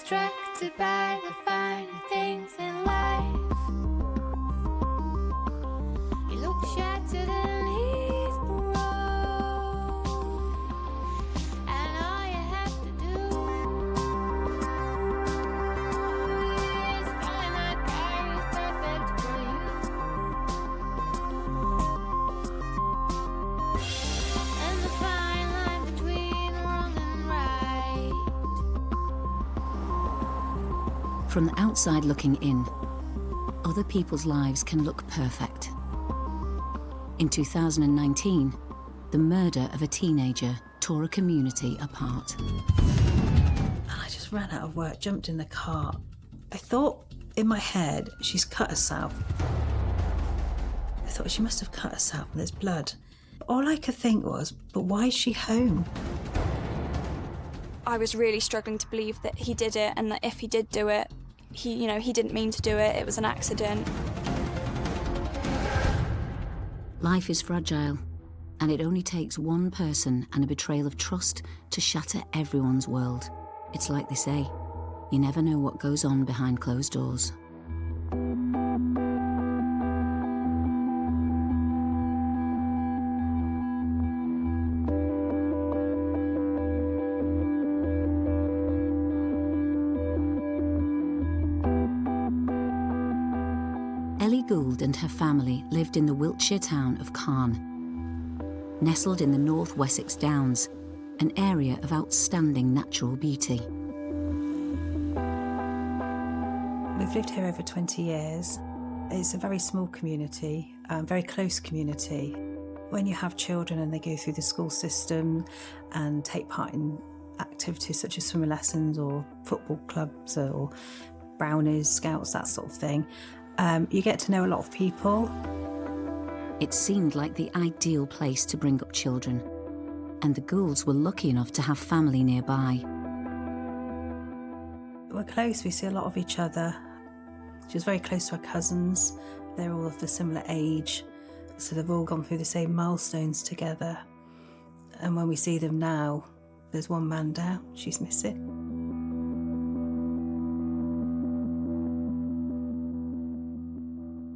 distracted by the finer things in life. You look shattered and he's broke, and all you have to do is find that guy who's perfect for you. And the fine line between wrong and right. From the outside looking in, other people's lives can look perfect. In 2019, the murder of a teenager tore a community apart. And I just ran out of work, jumped in the car. I thought in my head, she's cut herself. I thought she must have cut herself and there's blood. All I could think was, but why is she home? I was really struggling to believe that he did it, and that if he did do it, he didn't mean to do it, it was an accident. Life is fragile, and it only takes one person and a betrayal of trust to shatter everyone's world. It's like they say, you never know what goes on behind closed doors. Ellie Gould and her family lived in the Wiltshire town of Cairn, nestled in the North Wessex Downs, an area of outstanding natural beauty. We've lived here over 20 years. It's a very small community, very close community. When you have children and they go through the school system and take part in activities such as swimming lessons or football clubs or brownies, scouts, that sort of thing, you get to know a lot of people. It seemed like the ideal place to bring up children, and the Goulds were lucky enough to have family nearby. We're close, we see a lot of each other. She was very close to her cousins. They're all of the similar age, so they've all gone through the same milestones together. And when we see them now, there's one man down, she's missing.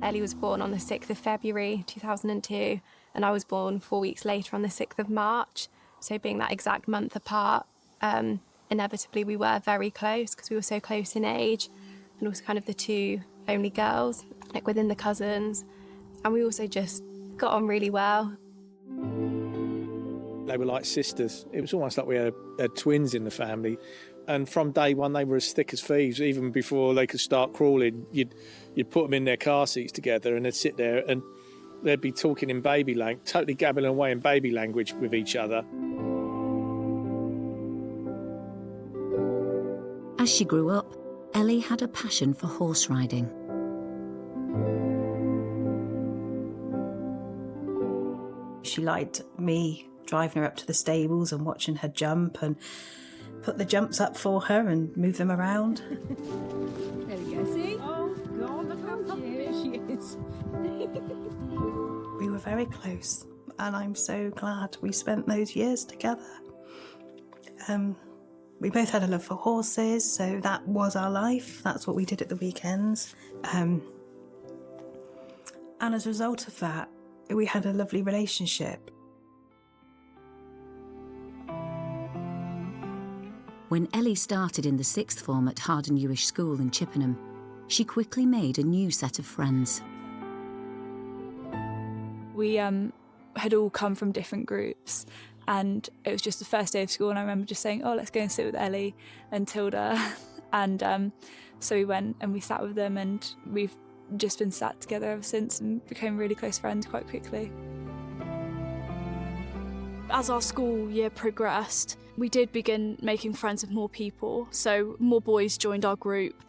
Ellie was born on the 6th of February 2002, and I was born 4 weeks later on the 6th of March. So being that exact month apart, inevitably we were very close because we were so close in age, and also kind of the two only girls, like within the cousins. And we also just got on really well. They were like sisters. It was almost like we had twins in the family. And from day one, they were as thick as thieves. Even before they could start crawling, you'd put them in their car seats together and they'd sit there and they'd be talking in baby language, totally gabbling away in baby language with each other. As she grew up, Ellie had a passion for horse riding. She liked me driving her up to the stables and watching her jump and put the jumps up for her and move them around. There we go, see? Oh, God, look how happy she is. We were very close, and I'm so glad we spent those years together. We both had a love for horses, so that was our life. That's what we did at the weekends. And as a result of that, we had a lovely relationship. When Ellie started in the sixth form at Harden Newish School in Chippenham, she quickly made a new set of friends. We had all come from different groups, and it was just the first day of school, and I remember just saying, oh, let's go and sit with Ellie and Tilda. And so we went and we sat with them, and we've just been sat together ever since and became really close friends quite quickly. As our school year progressed, we did begin making friends with more people, so more boys joined our group.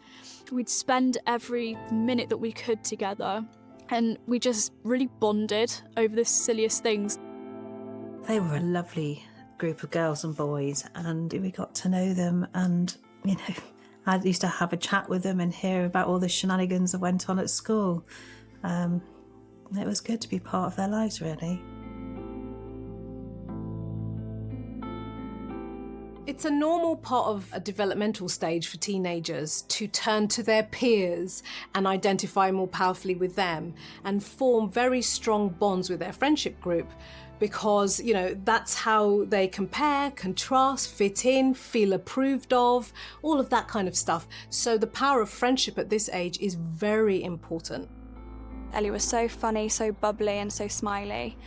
We'd spend every minute that we could together, and we just really bonded over the silliest things. They were a lovely group of girls and boys, and we got to know them, and, you know, I used to have a chat with them and hear about all the shenanigans that went on at school. It was good to be part of their lives, really. It's a normal part of a developmental stage for teenagers to turn to their peers and identify more powerfully with them and form very strong bonds with their friendship group because, you know, that's how they compare, contrast, fit in, feel approved of, all of that kind of stuff. So the power of friendship at this age is very important. Ellie was so funny, so bubbly and so smiley.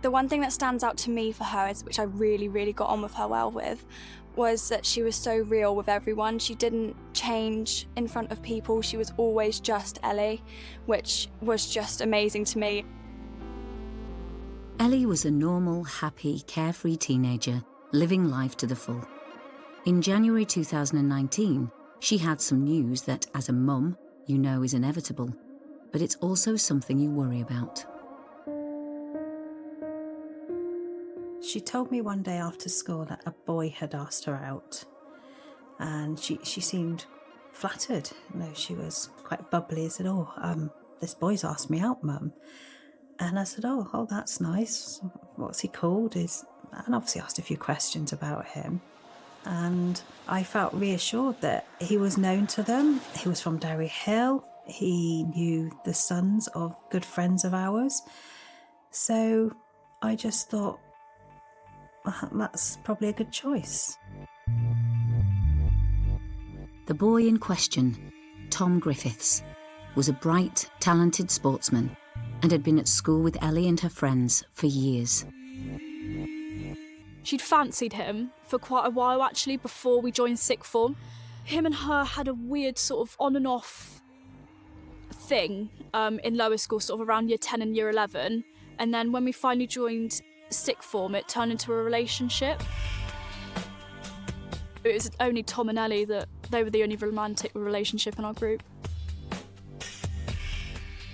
The one thing that stands out to me for her, which I really, really got on with her well with, was that she was so real with everyone. She didn't change in front of people. She was always just Ellie, which was just amazing to me. Ellie was a normal, happy, carefree teenager, living life to the full. In January 2019, she had some news that, as a mum, you know is inevitable, but it's also something you worry about. She told me one day after school that a boy had asked her out, and she seemed flattered. You know, she was quite bubbly. I said, this boy's asked me out, Mum. And I said, oh, that's nice. What's he called? And obviously asked a few questions about him. And I felt reassured that he was known to them. He was from Derry Hill. He knew the sons of good friends of ours. So I just thought, that's probably a good choice. The boy in question, Tom Griffiths, was a bright, talented sportsman and had been at school with Ellie and her friends for years. She'd fancied him for quite a while, actually, before we joined sixth form. Him and her had a weird sort of on and off thing in lower school, sort of around year 10 and year 11. And then when we finally joined sixth form, it turned into a relationship. It was only Tom and Ellie that they were the only romantic relationship in our group.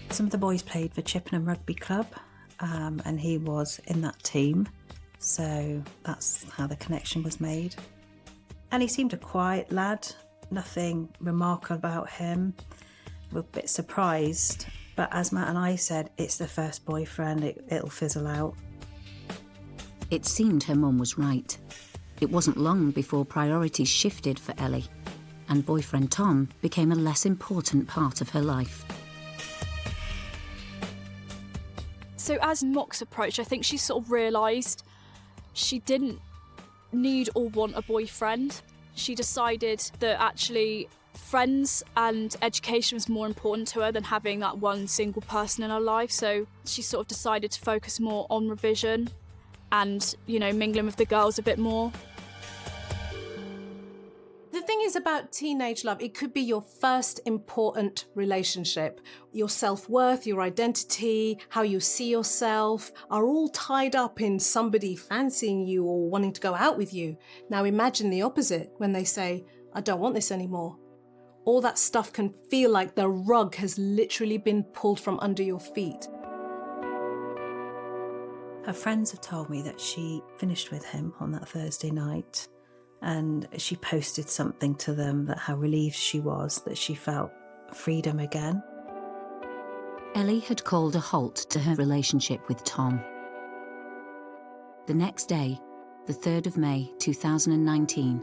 Some of the boys played for Chippenham Rugby Club, and he was in that team. So that's how the connection was made. And he seemed a quiet lad, nothing remarkable about him. We were a bit surprised, but as Matt and I said, it's the first boyfriend, it'll fizzle out. It seemed her mum was right. It wasn't long before priorities shifted for Ellie, and boyfriend Tom became a less important part of her life. So as Mox approached, I think she sort of realised she didn't need or want a boyfriend. She decided that actually friends and education was more important to her than having that one single person in her life. So she sort of decided to focus more on revision and, you know, mingling with the girls a bit more. The thing is about teenage love, it could be your first important relationship. Your self-worth, your identity, how you see yourself are all tied up in somebody fancying you or wanting to go out with you. Now imagine the opposite when they say, I don't want this anymore. All that stuff can feel like the rug has literally been pulled from under your feet. Her friends have told me that she finished with him on that Thursday night, and she posted something to them that how relieved she was that she felt freedom again. Ellie had called a halt to her relationship with Tom. The next day, the 3rd of May 2019,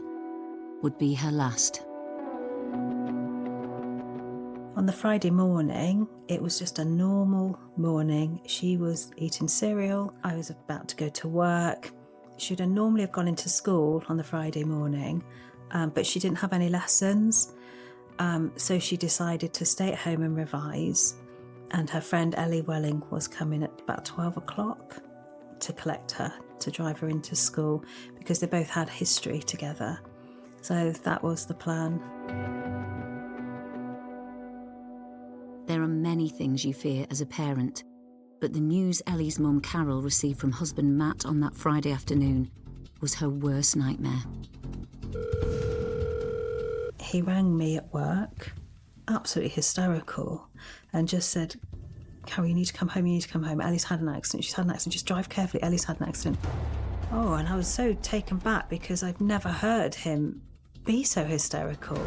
would be her last. On the Friday morning, it was just a normal morning. She was eating cereal. I was about to go to work. She'd normally have gone into school on the Friday morning, but she didn't have any lessons. So she decided to stay at home and revise. And her friend Ellie Welling was coming at about 12 o'clock to collect her, to drive her into school, because they both had history together. So that was the plan. There are many things you fear as a parent, but the news Ellie's mum Carol received from husband Matt on that Friday afternoon was her worst nightmare. He rang me at work, absolutely hysterical, and just said, Carol, you need to come home, Ellie's had an accident, she's had an accident, just drive carefully, Ellie's had an accident. Oh, and I was so taken back because I've never heard him be so hysterical.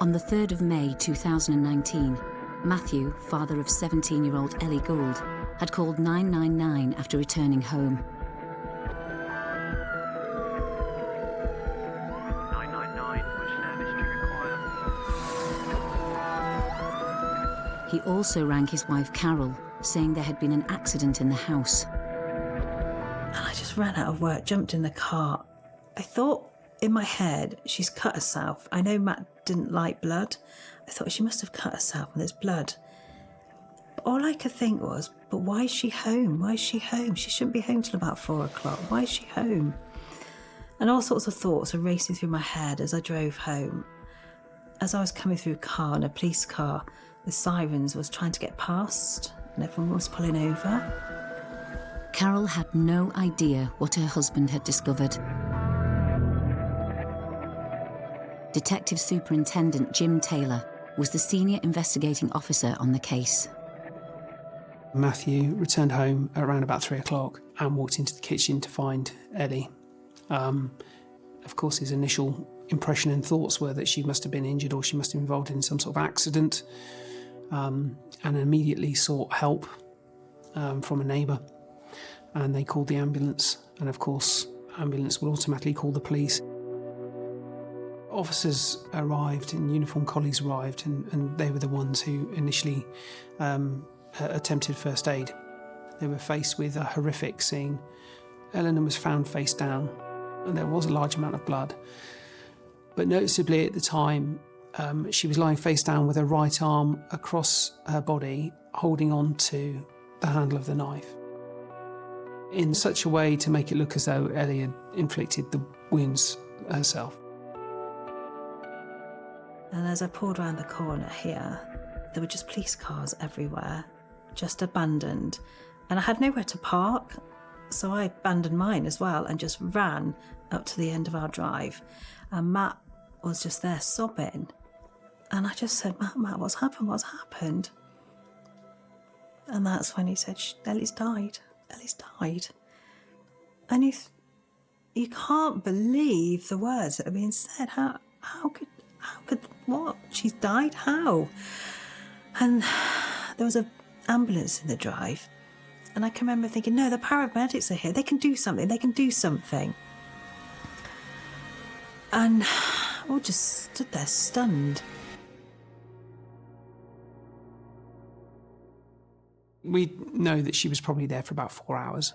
On the 3rd of May 2019, Matthew, father of 17-year-old Ellie Gould, had called 999 after returning home. 999, which service do you require? He also rang his wife Carol, saying there had been an accident in the house. And I just ran out of work, jumped in the car. I thought in my head, she's cut herself. I know Matt didn't like blood. I thought she must have cut herself and there's blood. But all I could think was, but why is she home? Why is she home? She shouldn't be home till about 4 o'clock. Why is she home? And all sorts of thoughts were racing through my head as I drove home. As I was coming through a car, in a police car, the sirens was trying to get past and everyone was pulling over. Carol had no idea what her husband had discovered. Detective Superintendent Jim Taylor was the senior investigating officer on the case. Matthew returned home at around about 3 o'clock and walked into the kitchen to find Ellie. Of course, his initial impression and thoughts were that she must have been injured or she must have been involved in some sort of accident, and immediately sought help from a neighbour. And they called the ambulance, and of course, ambulance will automatically call the police. Officers arrived and uniformed colleagues arrived, and they were the ones who initially attempted first aid. They were faced with a horrific scene. Eleanor was found face down, and there was a large amount of blood. But noticeably at the time, she was lying face down with her right arm across her body, holding on to the handle of the knife, in such a way to make it look as though Ellie had inflicted the wounds herself. And as I pulled around the corner here, there were just police cars everywhere, just abandoned. And I had nowhere to park, so I abandoned mine as well and just ran up to the end of our drive. And Matt was just there sobbing. And I just said, Matt, what's happened? What's happened? And that's when he said, Ellie's died. Ellie's died. And you can't believe the words that are being said. How could what? She's died? How? And there was an ambulance in the drive. And I can remember thinking, no, the paramedics are here. They can do something. They can do something. And we all just stood there stunned. We know that she was probably there for about 4 hours.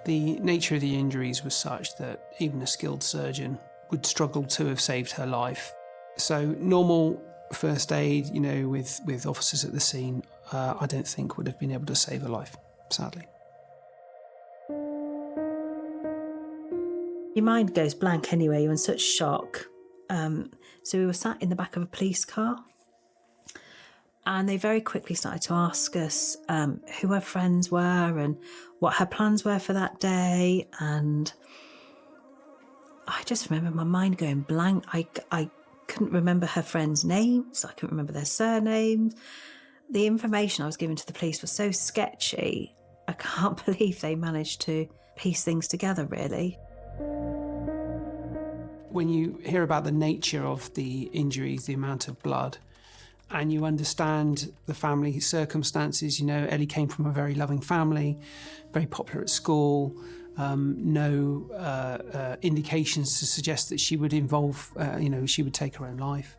The nature of the injuries was such that even a skilled surgeon would struggle to have saved her life. So normal first aid, with officers at the scene, I don't think would have been able to save her life, sadly. Your mind goes blank anyway, you're in such shock. So we were sat in the back of a police car, and they very quickly started to ask us who her friends were and what her plans were for that day. And I just remember my mind going blank. I couldn't remember her friends' names. I couldn't remember their surnames. The information I was given to the police was so sketchy. I can't believe they managed to piece things together, really. When you hear about the nature of the injuries, the amount of blood, and you understand the family circumstances, Ellie came from a very loving family, very popular at school, no indications to suggest that she would she would take her own life.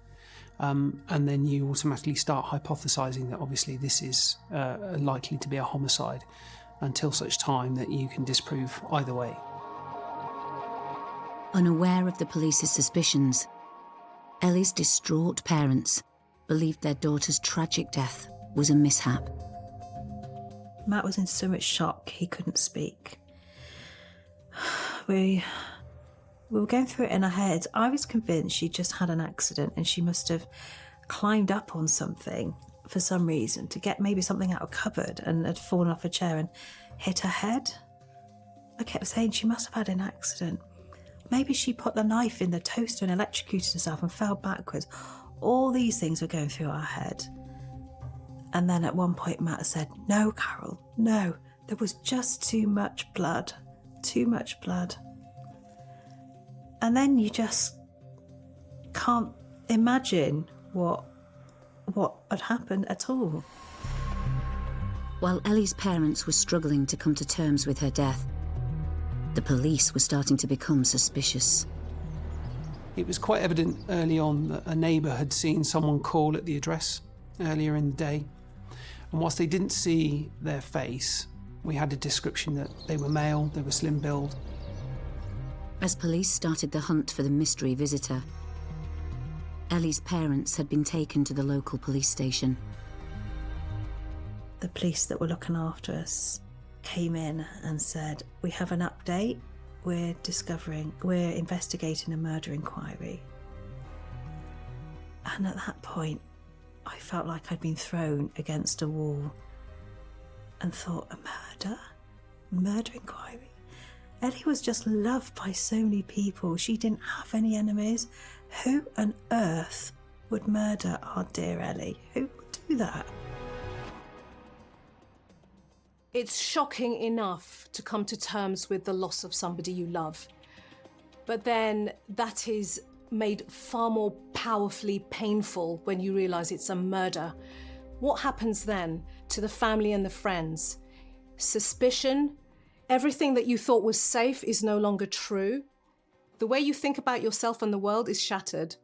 And then you automatically start hypothesising that obviously this is likely to be a homicide until such time that you can disprove either way. Unaware of the police's suspicions, Ellie's distraught parents believed their daughter's tragic death was a mishap. Matt was in so much shock he couldn't speak. We were going through it in our heads. I was convinced she just had an accident and she must have climbed up on something for some reason to get maybe something out of a cupboard and had fallen off a chair and hit her head. I kept saying she must have had an accident. Maybe she put the knife in the toaster and electrocuted herself and fell backwards. All these things were going through our head. And then at one point Matt said, "No, Carol, no, there was just too much blood. Too much blood." And then you just can't imagine what had happened at all. While Ellie's parents were struggling to come to terms with her death, the police were starting to become suspicious. It was quite evident early on that a neighbour had seen someone call at the address earlier in the day. And whilst they didn't see their face, we had a description that they were male, they were slim-build. As police started the hunt for the mystery visitor, Ellie's parents had been taken to the local police station. The police that were looking after us came in and said, "We have an update. We're investigating a murder inquiry." And at that point, I felt like I'd been thrown against a wall and thought, a murder inquiry? Ellie was just loved by so many people. She didn't have any enemies. Who on earth would murder our dear Ellie? Who would do that? It's shocking enough to come to terms with the loss of somebody you love. But then that is made far more powerfully painful when you realise it's a murder. What happens then to the family and the friends? Suspicion. Everything that you thought was safe is no longer true. The way you think about yourself and the world is shattered.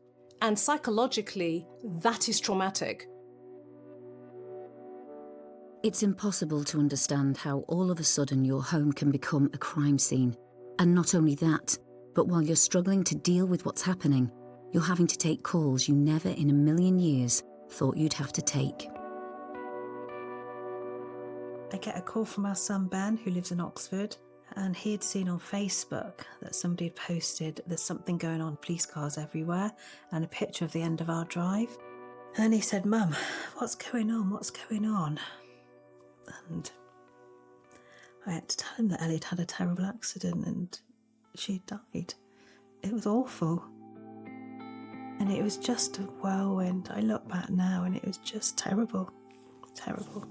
And psychologically, that is traumatic. It's impossible to understand how all of a sudden your home can become a crime scene. And not only that, but while you're struggling to deal with what's happening, you're having to take calls you never in a million years thought you'd have to take. I get a call from our son Ben, who lives in Oxford, and he had seen on Facebook that somebody had posted there's something going on, police cars everywhere, and a picture of the end of our drive. And he said, "Mum, what's going on? What's going on?" And I had to tell him that Ellie had had a terrible accident and she died. It was awful. And it was just a whirlwind. I look back now and it was just terrible. Terrible.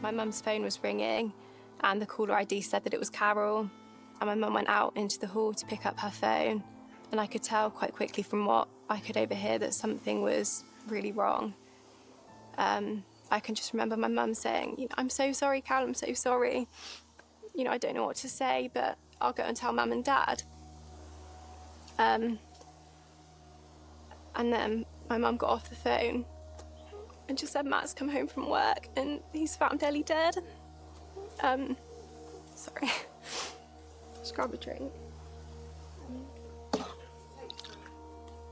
My mum's phone was ringing and the caller ID said that it was Carol. And my mum went out into the hall to pick up her phone. And I could tell quite quickly from what I could overhear that something was really wrong. I can just remember my mum saying, "I'm so sorry, Carol, I'm so sorry. I don't know what to say, but I'll go and tell Mum and Dad." And then my mum got off the phone and just said, "Matt's come home from work and he's found Ellie dead." Sorry. Just grab a drink.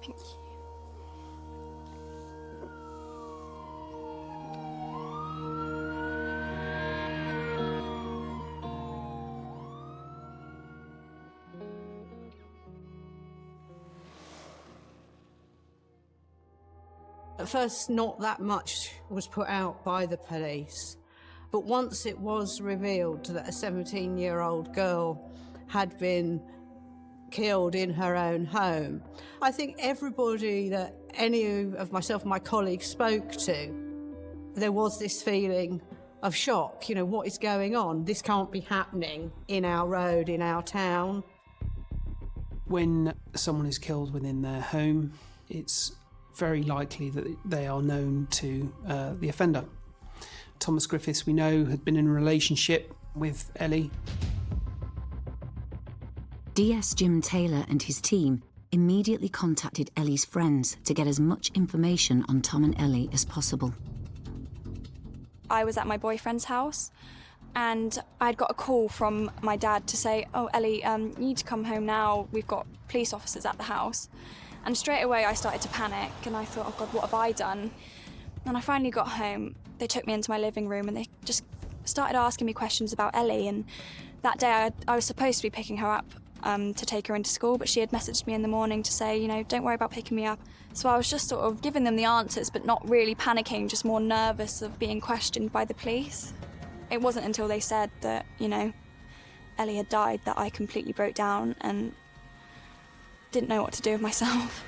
Thank you. At first, not that much was put out by the police, but once it was revealed that a 17-year-old girl had been killed in her own home, I think everybody that any of myself and my colleagues spoke to, there was this feeling of shock. What is going on? This can't be happening in our road, in our town. When someone is killed within their home, it's very likely that they are known to the offender. Thomas Griffiths, we know, had been in a relationship with Ellie. DS Jim Taylor and his team immediately contacted Ellie's friends to get as much information on Tom and Ellie as possible. I was at my boyfriend's house and I'd got a call from my dad to say, "Oh, Ellie, you need to come home now. We've got police officers at the house." And straight away I started to panic and I thought, "Oh God, what have I done?" And I finally got home. They took me into my living room and they just started asking me questions about Ellie. And that day I was supposed to be picking her up to take her into school, but she had messaged me in the morning to say, "Don't worry about picking me up." So I was just sort of giving them the answers, but not really panicking, just more nervous of being questioned by the police. It wasn't until they said that, Ellie had died that I completely broke down and didn't know what to do with myself.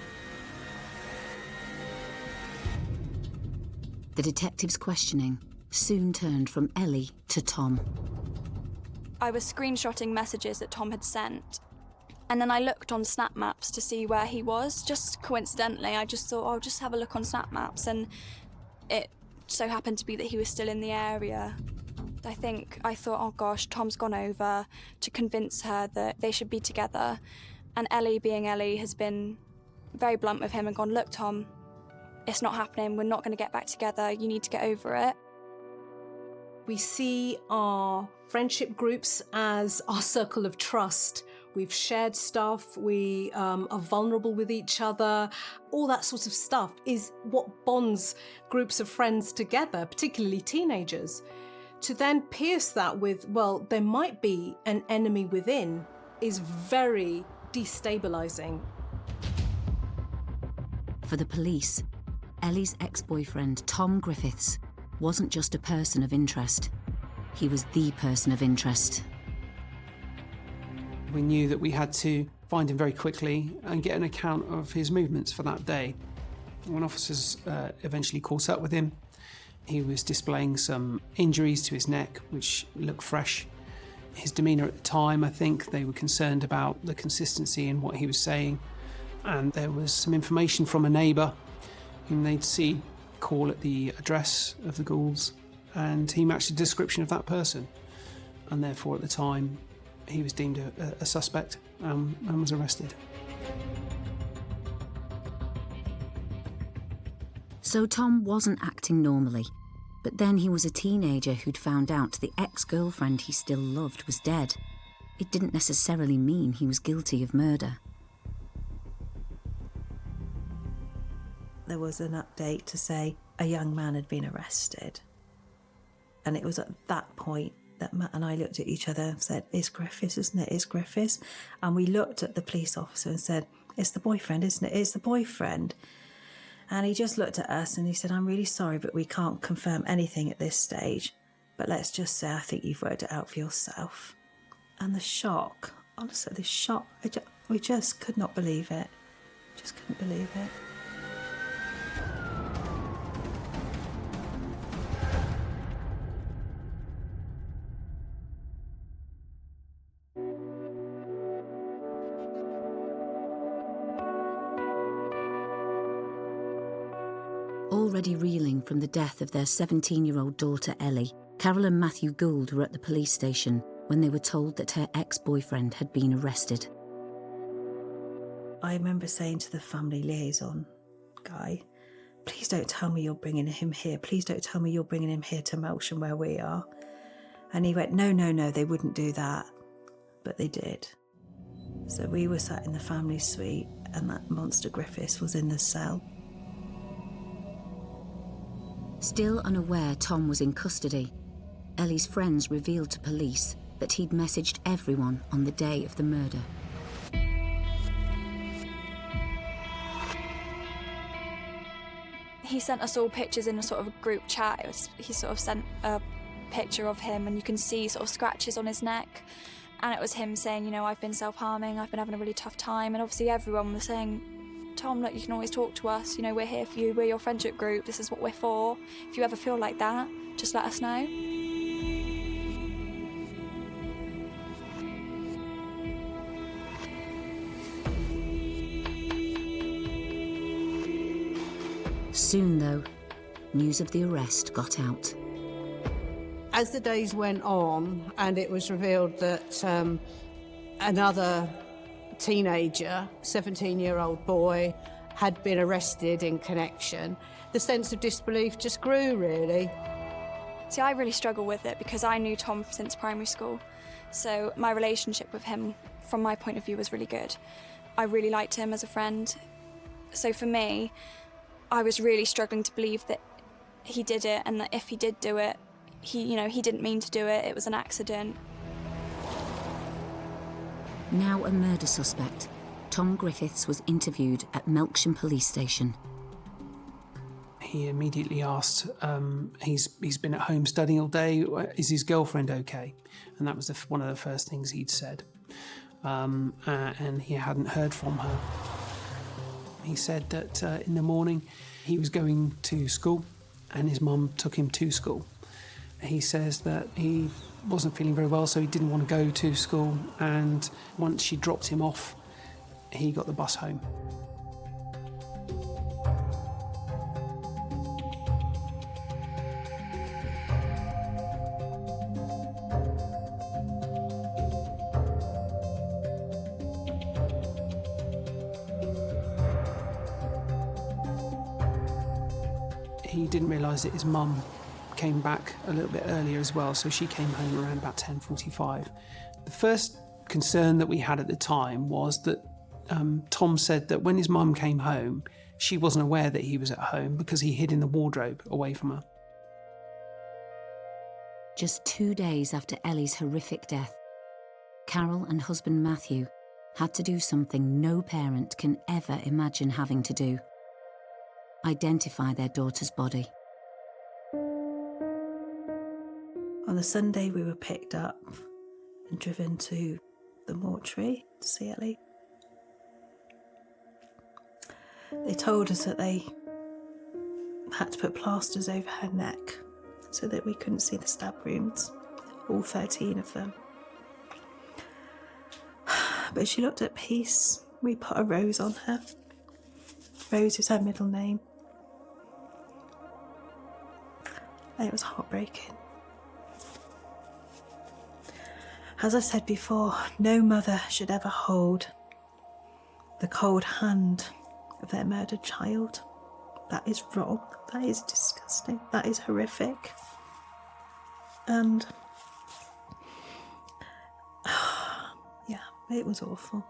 The detective's questioning soon turned from Ellie to Tom. I was screenshotting messages that Tom had sent. And then I looked on Snap Maps to see where he was. Just coincidentally, I just thought, I'll just have a look on Snap Maps. And it so happened to be that he was still in the area. I thought, oh gosh, Tom's gone over to convince her that they should be together. And Ellie, being Ellie, has been very blunt with him and gone, look, Tom, it's not happening. We're not going to get back together. You need to get over it. We see our friendship groups as our circle of trust. We've shared stuff, we are vulnerable with each other. All that sort of stuff is what bonds groups of friends together, particularly teenagers. To then pierce that with, well, there might be an enemy within, is very destabilising. For the police, Ellie's ex-boyfriend, Tom Griffiths, wasn't just a person of interest. He was the person of interest. We knew that we had to find him very quickly and get an account of his movements for that day. When officers eventually caught up with him, he was displaying some injuries to his neck, which looked fresh. His demeanour at the time, I think they were concerned about the consistency in what he was saying. And there was some information from a neighbour whom they'd seen call at the address of the Goulds, and he matched the description of that person. And therefore, at the time, he was deemed a suspect and was arrested. So Tom wasn't acting normally, but then he was a teenager who'd found out the ex-girlfriend he still loved was dead. It didn't necessarily mean he was guilty of murder. There was an update to say a young man had been arrested. And it was at that point that Matt and I looked at each other and said, it's Griffiths, isn't it? It's Griffiths. And we looked at the police officer and said, it's the boyfriend, isn't it? It's the boyfriend. And he just looked at us and he said, I'm really sorry, but we can't confirm anything at this stage. But let's just say, I think you've worked it out for yourself. And the shock, honestly, the shock, we just could not believe it. Just couldn't believe it. Already reeling from the death of their 17-year-old daughter Ellie, Carol and Matthew Gould were at the police station when they were told that her ex-boyfriend had been arrested. I remember saying to the family liaison guy, please don't tell me you're bringing him here. Please don't tell me you're bringing him here to Melksham where we are. And he went, no, they wouldn't do that. But they did. So we were sat in the family suite and that monster Griffiths was in the cell. Still unaware Tom was in custody, Ellie's friends revealed to police that he'd messaged everyone on the day of the murder. He sent us all pictures in a sort of a group chat. He sort of sent a picture of him and you can see sort of scratches on his neck. And it was him saying, you know, I've been self-harming, I've been having a really tough time. And obviously everyone was saying, Tom, look, you can always talk to us. You know, we're here for you. We're your friendship group. This is what we're for. If you ever feel like that, just let us know. Soon, though, news of the arrest got out. As the days went on and it was revealed that another teenager, 17-year-old boy, had been arrested in connection, the sense of disbelief just grew, really. See, I really struggle with it because I knew Tom since primary school. So my relationship with him, from my point of view, was really good. I really liked him as a friend. So for me, I was really struggling to believe that he did it and that if he did do it, he didn't mean to do it, it was an accident. Now a murder suspect, Tom Griffiths was interviewed at Melksham Police Station. He immediately asked, he's been at home studying all day, is his girlfriend okay? And that was one of the first things he'd said. And he hadn't heard from her. He said that in the morning he was going to school and his mum took him to school. He says that he wasn't feeling very well, so he didn't want to go to school, and once she dropped him off, he got the bus home. He didn't realise that his mum came back a little bit earlier as well, so she came home around about 10:45. The first concern that we had at the time was that Tom said that when his mum came home, she wasn't aware that he was at home because he hid in the wardrobe away from her. Just 2 days after Ellie's horrific death, Carol and husband Matthew had to do something no parent can ever imagine having to do: identify their daughter's body. On the Sunday, we were picked up and driven to the mortuary to see Ellie. They told us that they had to put plasters over her neck so that we couldn't see the stab wounds, all 13 of them. But she looked at peace. We put a rose on her. Rose is her middle name. And it was heartbreaking. As I said before, no mother should ever hold the cold hand of their murdered child. That is wrong. That is disgusting. That is horrific. And yeah, it was awful.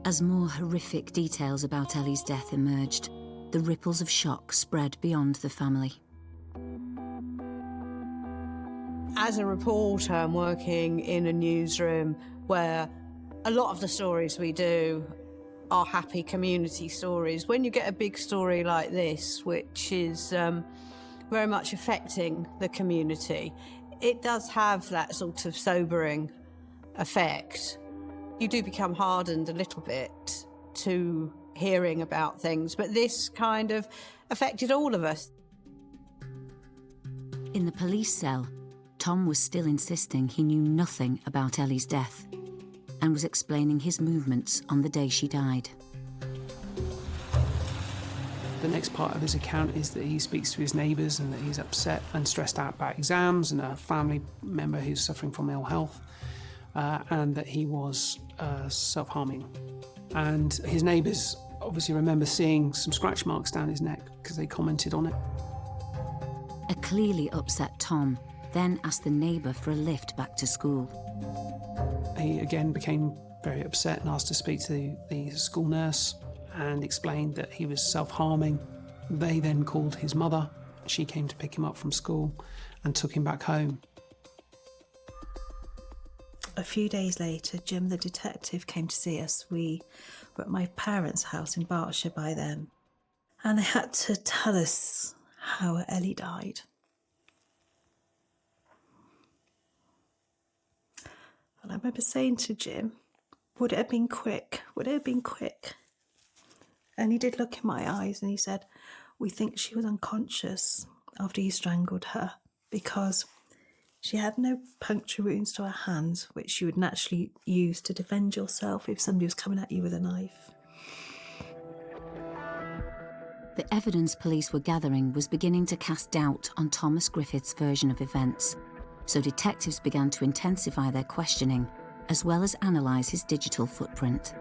As more horrific details about Ellie's death emerged, the ripples of shock spread beyond the family. As a reporter, I'm working in a newsroom where a lot of the stories we do are happy community stories. When you get a big story like this, which is very much affecting the community, it does have that sort of sobering effect. You do become hardened a little bit to hearing about things, but this kind of affected all of us. In the police cell, Tom was still insisting he knew nothing about Ellie's death and was explaining his movements on the day she died. The next part of his account is that he speaks to his neighbours and that he's upset and stressed out about exams and a family member who's suffering from ill health, and that he was self-harming. And his neighbours obviously remember seeing some scratch marks down his neck because they commented on it. A clearly upset Tom then asked the neighbour for a lift back to school. He again became very upset and asked to speak to the school nurse and explained that he was self-harming. They then called his mother. She came to pick him up from school and took him back home. A few days later, Jim the detective came to see us. We were at my parents' house in Berkshire by then, and they had to tell us how Ellie died. And I remember saying to Jim, would it have been quick? Would it have been quick? And he did look in my eyes and he said, we think she was unconscious after you strangled her because she had no puncture wounds to her hands, which you would naturally use to defend yourself if somebody was coming at you with a knife. The evidence police were gathering was beginning to cast doubt on Thomas Griffiths' version of events, so detectives began to intensify their questioning, as well as analyse his digital footprint.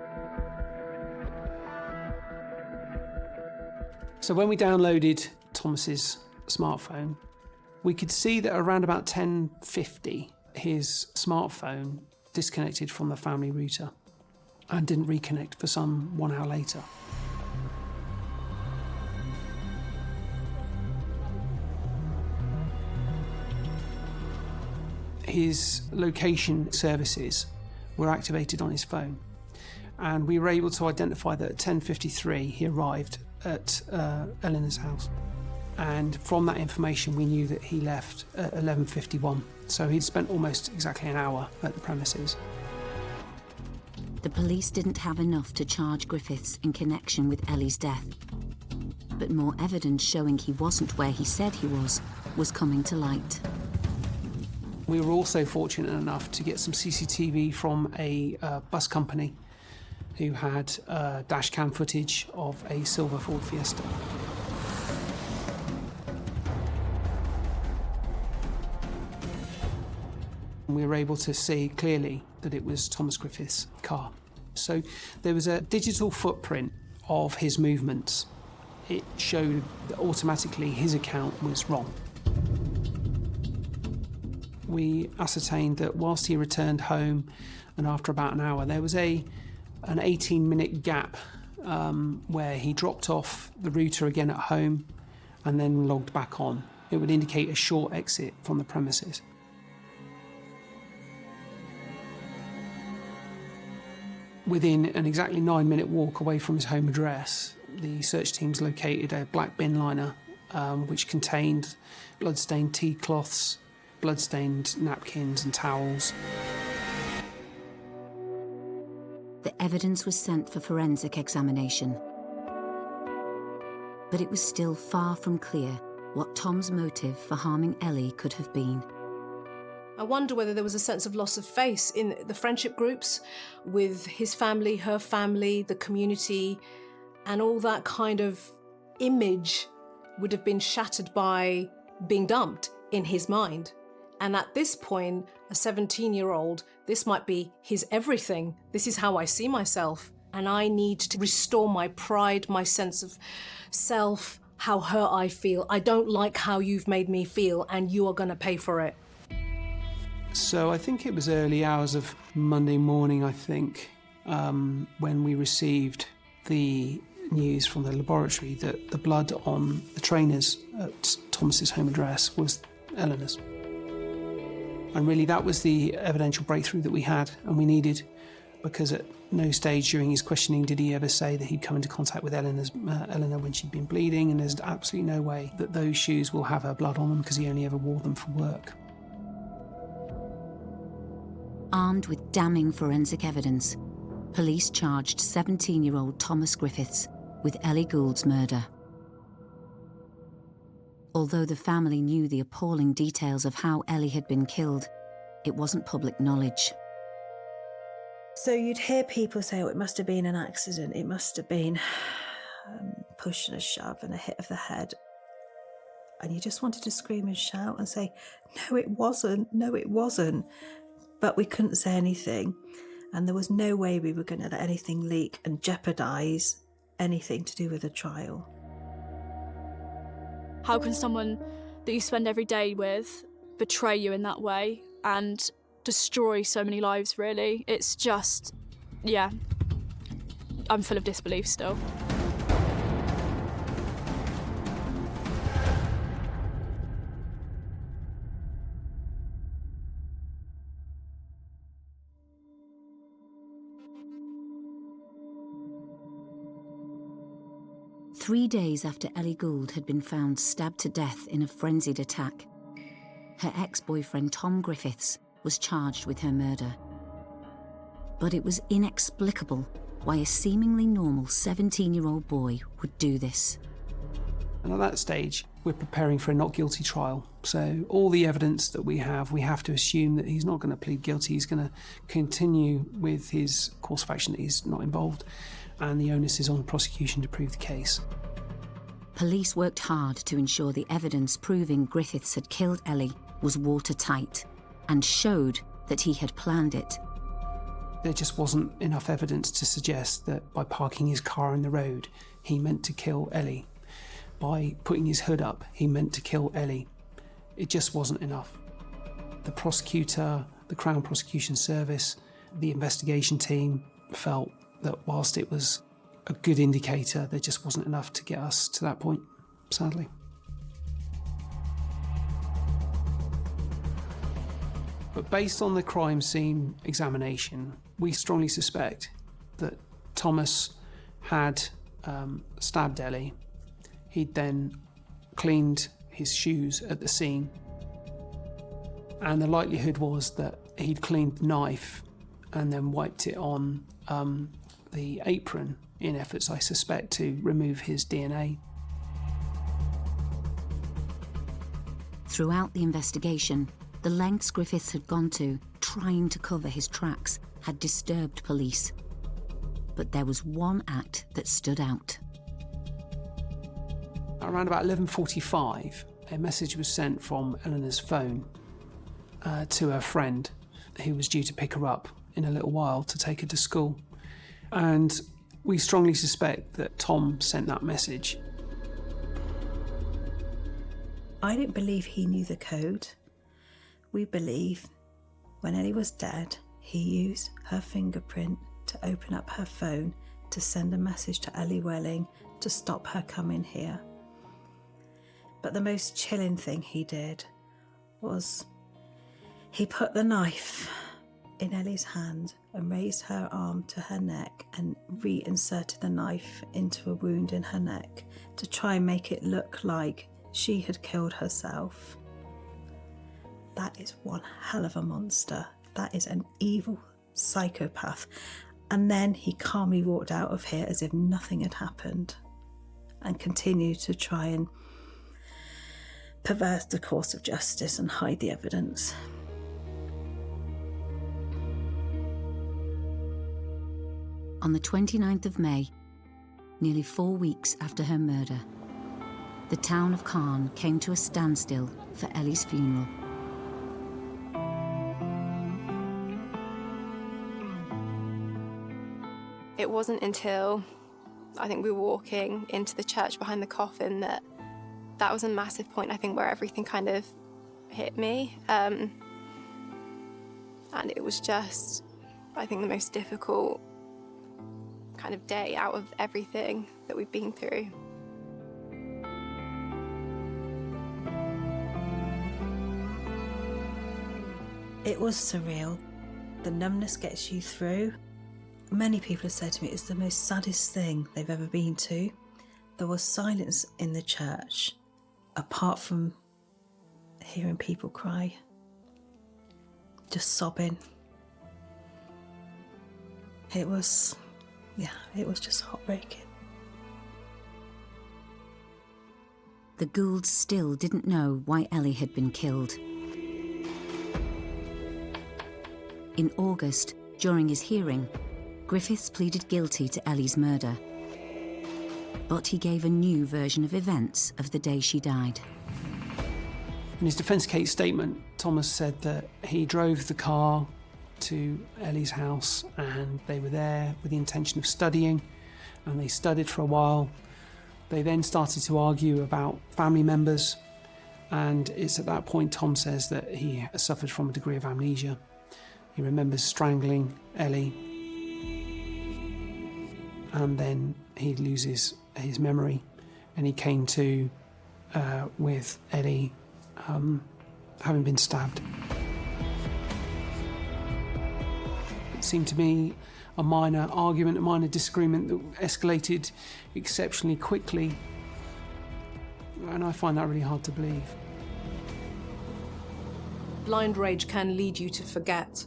So when we downloaded Thomas's smartphone, we could see that around about 10:50, his smartphone disconnected from the family router and didn't reconnect for some 1 hour later. His location services were activated on his phone, and we were able to identify that at 10:53 he arrived at Eleanor's house. And from that information, we knew that he left at 11:51. So he'd spent almost exactly an hour at the premises. The police didn't have enough to charge Griffiths in connection with Ellie's death. But more evidence showing he wasn't where he said he was coming to light. We were also fortunate enough to get some CCTV from a bus company who had dash cam footage of a silver Ford Fiesta. We were able to see clearly that it was Thomas Griffiths' car. So there was a digital footprint of his movements. It showed that automatically his account was wrong. We ascertained that whilst he returned home and after about an hour, there was an 18-minute gap where he dropped off the router again at home and then logged back on. It would indicate a short exit from the premises. Within an exactly 9-minute walk away from his home address, the search teams located a black bin liner which contained blood-stained tea cloths, blood-stained napkins and towels. The evidence was sent for forensic examination. But it was still far from clear what Tom's motive for harming Ellie could have been. I wonder whether there was a sense of loss of face in the friendship groups with his family, her family, the community, and all that kind of image would have been shattered by being dumped in his mind. And at this point, a 17-year-old, this might be his everything. This is how I see myself. And I need to restore my pride, my sense of self, how hurt I feel. I don't like how you've made me feel, and you are going to pay for it. So I think it was early hours of Monday morning, when we received the news from the laboratory that the blood on the trainers at Thomas's home address was Eleanor's. And really that was the evidential breakthrough that we had and we needed, because at no stage during his questioning did he ever say that he'd come into contact with Eleanor when she'd been bleeding, and there's absolutely no way that those shoes will have her blood on them because he only ever wore them for work. Armed with damning forensic evidence, police charged 17-year-old Thomas Griffiths with Ellie Gould's murder. Although the family knew the appalling details of how Ellie had been killed, it wasn't public knowledge. So you'd hear people say, oh, it must have been an accident, it must have been push and a shove and a hit of the head. And you just wanted to scream and shout and say, no, it wasn't, no, it wasn't. But we couldn't say anything, and there was no way we were going to let anything leak and jeopardise anything to do with the trial. How can someone that you spend every day with betray you in that way and destroy so many lives, really? It's just, yeah, I'm full of disbelief still. Three days after Ellie Gould had been found stabbed to death in a frenzied attack, her ex-boyfriend Tom Griffiths was charged with her murder. But it was inexplicable why a seemingly normal 17-year-old boy would do this. And at that stage, we're preparing for a not guilty trial. So all the evidence that we have to assume that he's not going to plead guilty. He's going to continue with his course of action that he's not involved. And the onus is on the prosecution to prove the case. Police worked hard to ensure the evidence proving Griffiths had killed Ellie was watertight and showed that he had planned it. There just wasn't enough evidence to suggest that by parking his car in the road, he meant to kill Ellie. By putting his hood up, he meant to kill Ellie. It just wasn't enough. The prosecutor, the Crown Prosecution Service, the investigation team felt that whilst it was a good indicator, there just wasn't enough to get us to that point, sadly. But based on the crime scene examination, we strongly suspect that Thomas had stabbed Ellie. He'd then cleaned his shoes at the scene, and the likelihood was that he'd cleaned the knife and then wiped it on the apron in efforts, I suspect, to remove his DNA. Throughout the investigation, the lengths Griffiths had gone to trying to cover his tracks had disturbed police. But there was one act that stood out. Around about 11:45, a message was sent from Eleanor's phone to her friend, who was due to pick her up in a little while to take her to school. And we strongly suspect that Tom sent that message. I don't believe he knew the code. We believe when Ellie was dead, he used her fingerprint to open up her phone to send a message to Ellie Welling to stop her coming here. But the most chilling thing he did was he put the knife in Ellie's hand and raised her arm to her neck and reinserted the knife into a wound in her neck to try and make it look like she had killed herself. That is one hell of a monster. That is an evil psychopath. And then he calmly walked out of here as if nothing had happened and continued to try and pervert the course of justice and hide the evidence. On the 29th of May, nearly 4 weeks after her murder, the town of Caen came to a standstill for Ellie's funeral. It wasn't until I think we were walking into the church behind the coffin that was a massive point, I think, where everything kind of hit me. And it was just, I think, the most difficult kind of day out of everything that we've been through. It was surreal. The numbness gets you through. Many people have said to me it's the most saddest thing they've ever been to. There was silence in the church, apart from hearing people cry, just sobbing. It was just heartbreaking. The Goulds still didn't know why Ellie had been killed. In August, during his hearing, Griffiths pleaded guilty to Ellie's murder. But he gave a new version of events of the day she died. In his defence case statement, Thomas said that he drove the car to Ellie's house and they were there with the intention of studying, and they studied for a while. They then started to argue about family members, and it's at that point Tom says that he suffered from a degree of amnesia. He remembers strangling Ellie, and then he loses his memory, and he came to with Ellie having been stabbed. It seemed to be a minor argument, a minor disagreement that escalated exceptionally quickly, and I find that really hard to believe. Blind rage can lead you to forget.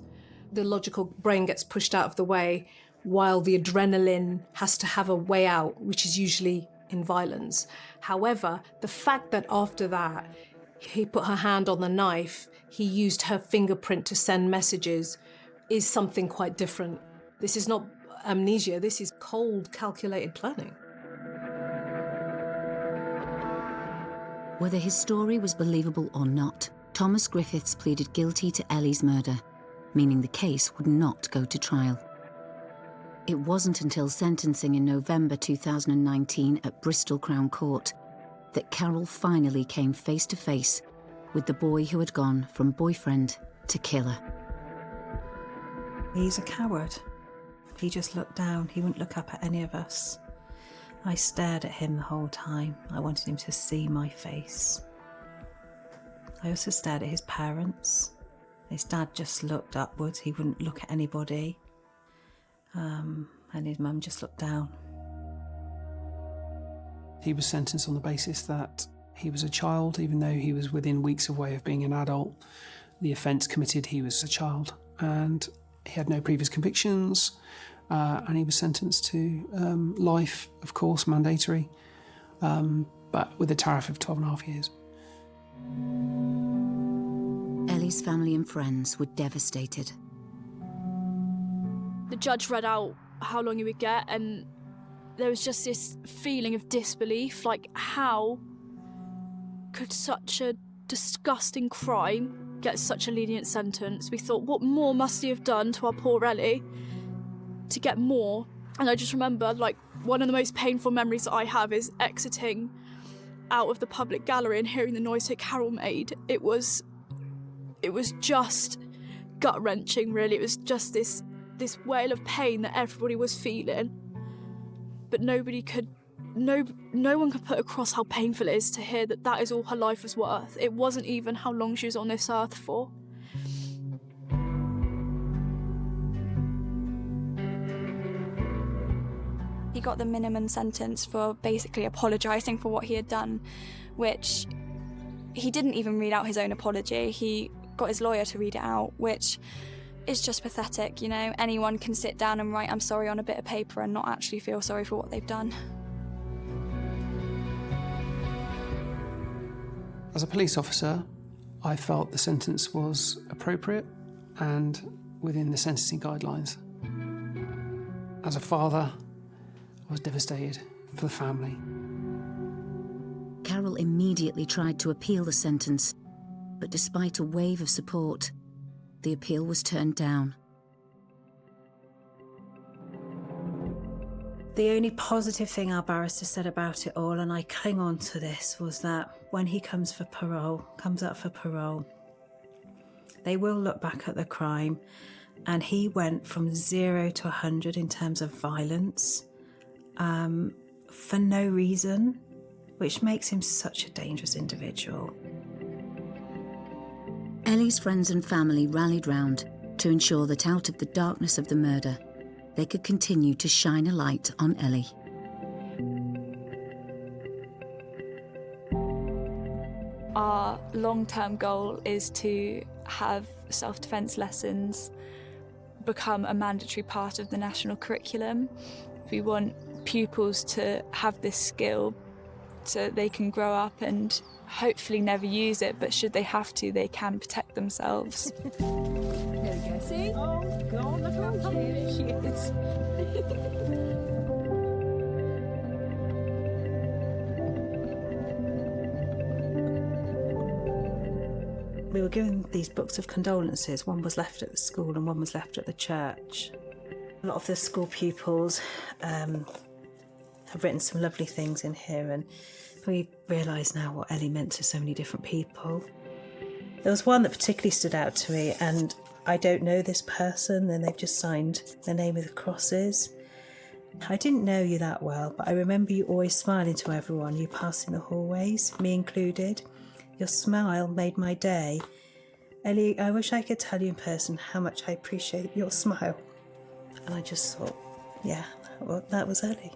The logical brain gets pushed out of the way while the adrenaline has to have a way out, which is usually in violence. However, the fact that after that he put her hand on the knife, he used her fingerprint to send messages, is something quite different. This is not amnesia, this is cold, calculated planning. Whether his story was believable or not, Thomas Griffiths pleaded guilty to Ellie's murder, meaning the case would not go to trial. It wasn't until sentencing in November 2019 at Bristol Crown Court that Carol finally came face to face with the boy who had gone from boyfriend to killer. He's a coward. He just looked down. He wouldn't look up at any of us. I stared at him the whole time. I wanted him to see my face. I also stared at his parents. His dad just looked upwards. He wouldn't look at anybody. And his mum just looked down. He was sentenced on the basis that he was a child, even though he was within weeks away of being an adult. The offence committed, he was a child. And He had no previous convictions, and he was sentenced to life, of course, mandatory, but with a tariff of 12.5 years. Ellie's family and friends were devastated. The judge read out how long he would get, and there was just this feeling of disbelief, like how could such a disgusting crime get such a lenient sentence? We thought, what more must he have done to our poor Ellie to get more? And I just remember, like, one of the most painful memories that I have is exiting out of the public gallery and hearing the noise that Carol made. It was just gut-wrenching, really. It was just this wail of pain that everybody was feeling, but no one could put across how painful it is to hear that that is all her life was worth. It wasn't even how long she was on this earth for. He got the minimum sentence for basically apologising for what he had done, which he didn't even read out his own apology. He got his lawyer to read it out, which is just pathetic, you know. Anyone can sit down and write "I'm sorry" on a bit of paper and not actually feel sorry for what they've done. As a police officer, I felt the sentence was appropriate and within the sentencing guidelines. As a father, I was devastated for the family. Carol immediately tried to appeal the sentence, but despite a wave of support, the appeal was turned down. The only positive thing our barrister said about it all, and I cling on to this, was that when he comes up for parole, they will look back at the crime, and he went from 0 to 100 in terms of violence for no reason, which makes him such a dangerous individual. Ellie's friends and family rallied round to ensure that out of the darkness of the murder, they could continue to shine a light on Ellie. Our long-term goal is to have self-defence lessons become a mandatory part of the national curriculum. We want pupils to have this skill so they can grow up and hopefully never use it, but should they have to, they can protect themselves. There we go, see? Oh, God, look how cute she is. We were given these books of condolences. One was left at the school and one was left at the church. A lot of the school pupils have written some lovely things in here, and we realise now what Ellie meant to so many different people. There was one that particularly stood out to me, and I don't know this person, and they've just signed their name with crosses. I didn't know you that well, but I remember you always smiling to everyone you passed in the hallways, me included. Your smile made my day. Ellie, I wish I could tell you in person how much I appreciate your smile. And I just thought, yeah, well, that was Ellie.